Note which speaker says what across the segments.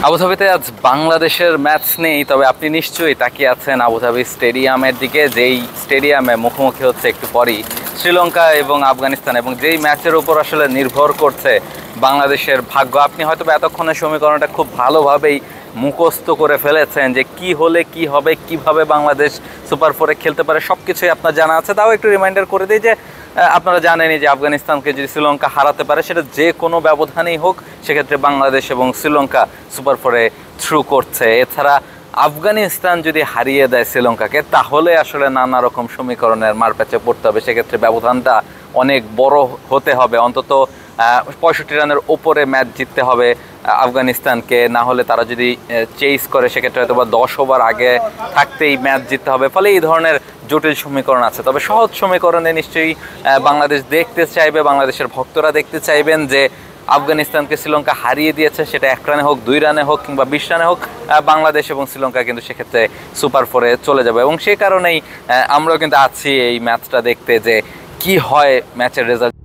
Speaker 1: আবুধাবিতে আজ বাংলাদেশের ম্যাচ নেই, তবে আপনি নিশ্চয়ই তাকিয়ে আছেন আবুধাবি স্টেডিয়ামের দিকে, যেই স্টেডিয়ামে মুখোমুখি হচ্ছে একটু পরই শ্রীলঙ্কা এবং আফগানিস্তান, এবং যেই ম্যাচের উপর আসলে নির্ভর করছে বাংলাদেশের ভাগ্য। আপনি হয়তো এতক্ষণের সমীকরণটা খুব ভালোভাবেই মুখস্থ করে ফেলেছেন যে কি হলে কি হবে, কিভাবে বাংলাদেশ সুপার ফোরে খেলতে পারে, সব কিছুই আপনার জানা আছে। তাও একটু রিমাইন্ডার করে দিই যে আপনারা জানেনই যে আফগানিস্তানকে যদি শ্রীলঙ্কা হারাতে পারে, সেটা যে কোনো ব্যবধানেই হোক, সেক্ষেত্রে বাংলাদেশ এবং শ্রীলঙ্কা সুপার ফোরে থ্রু করছে। এছাড়া আফগানিস্তান যদি হারিয়ে দেয় শ্রীলঙ্কাকে, তাহলে আসলে নানা রকম সমীকরণের মারপ্যাচে পড়তে হবে। সেক্ষেত্রে ব্যবধানটা অনেক বড় হতে হবে, অন্তত 65 রানের ওপরে ম্যাচ জিততে হবে আফগানিস্তানকে। না হলে তারা যদি চেস করে, সেক্ষেত্রে হয়তো বা 10 ওভার আগে থাকতেই ম্যাচ জিততে হবে। ফলে এই ধরনের জটিল সমীকরণ আছে। তবে সহজ সমীকরণে নিশ্চয়ই বাংলাদেশ দেখতে চাইবে, বাংলাদেশের ভক্তরা দেখতে চাইবেন যে আফগানিস্তানকে শ্রীলঙ্কা হারিয়ে দিয়েছে, সেটা 1 রানে হোক, 2 রানে হোক, কিংবা 20 রানে হোক, বাংলাদেশ এবং শ্রীলঙ্কা কিন্তু সেক্ষেত্রে সুপার ফোরে চলে যাবে। এবং সেই কারণেই আমরাও কিন্তু আছি এই ম্যাচটা দেখতে, যে কি হয় ম্যাচের রেজাল্ট।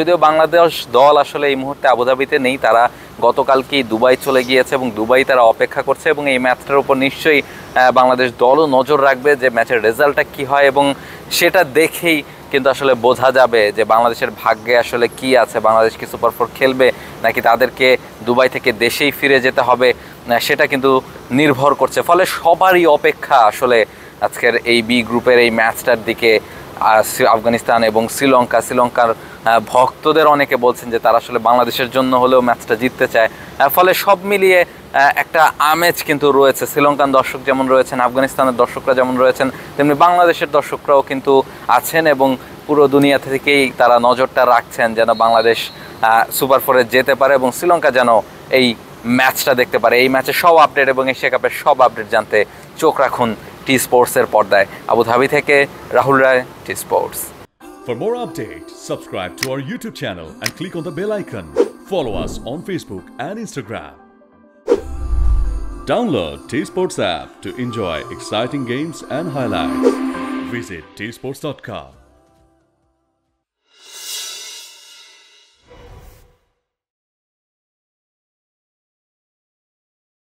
Speaker 1: যদিও বাংলাদেশ দল আসলে এই মুহূর্তে আবুধাবিতে নেই, তারা গতকালকেই দুবাই চলে গিয়েছে এবং দুবাই তারা অপেক্ষা করছে, এবং এই ম্যাচটার উপর নিশ্চয়ই বাংলাদেশ দলও নজর রাখবে যে ম্যাচের রেজাল্টটা কী হয়, এবং সেটা দেখেই কিন্তু আসলে বোঝা যাবে যে বাংলাদেশের ভাগ্যে আসলে কি আছে। বাংলাদেশ কি সুপার ফোর খেলবে, নাকি তাদেরকে দুবাই থেকে দেশেই ফিরে যেতে হবে, সেটা কিন্তু নির্ভর করছে। ফলে সবারই অপেক্ষা আসলে আজকের এই বি গ্রুপের এই ম্যাচটার দিকে। আফগানিস্তান এবং শ্রীলঙ্কার ভক্তদের অনেকে বলছেন যে তারা আসলে বাংলাদেশের জন্য হলেও ম্যাচটা জিততে চায়। ফলে সব মিলিয়ে একটা আমেজ কিন্তু রয়েছে। শ্রীলঙ্কান দর্শক যেমন রয়েছেন, আফগানিস্তানের দর্শকরা যেমন রয়েছেন, তেমনি বাংলাদেশের দর্শকরাও কিন্তু আছেন, এবং পুরো দুনিয়া থেকেই তারা নজরটা রাখছেন যেন বাংলাদেশ সুপার ফোরে যেতে পারে এবং শ্রীলঙ্কা যেন এই ম্যাচটা দেখতে পারে। এই ম্যাচের সব আপডেট এবং এশিয়া কাপের সব আপডেট জানতে চোখ রাখুন টি স্পোর্টসের পর্দায়। আবুধাবি থেকে রাহুল রায়, T Sports.
Speaker 2: For more updates, subscribe to our YouTube channel and click on the bell icon. Follow us on Facebook and Instagram. Download T Sports app to enjoy exciting games and highlights. Visit tsports.com.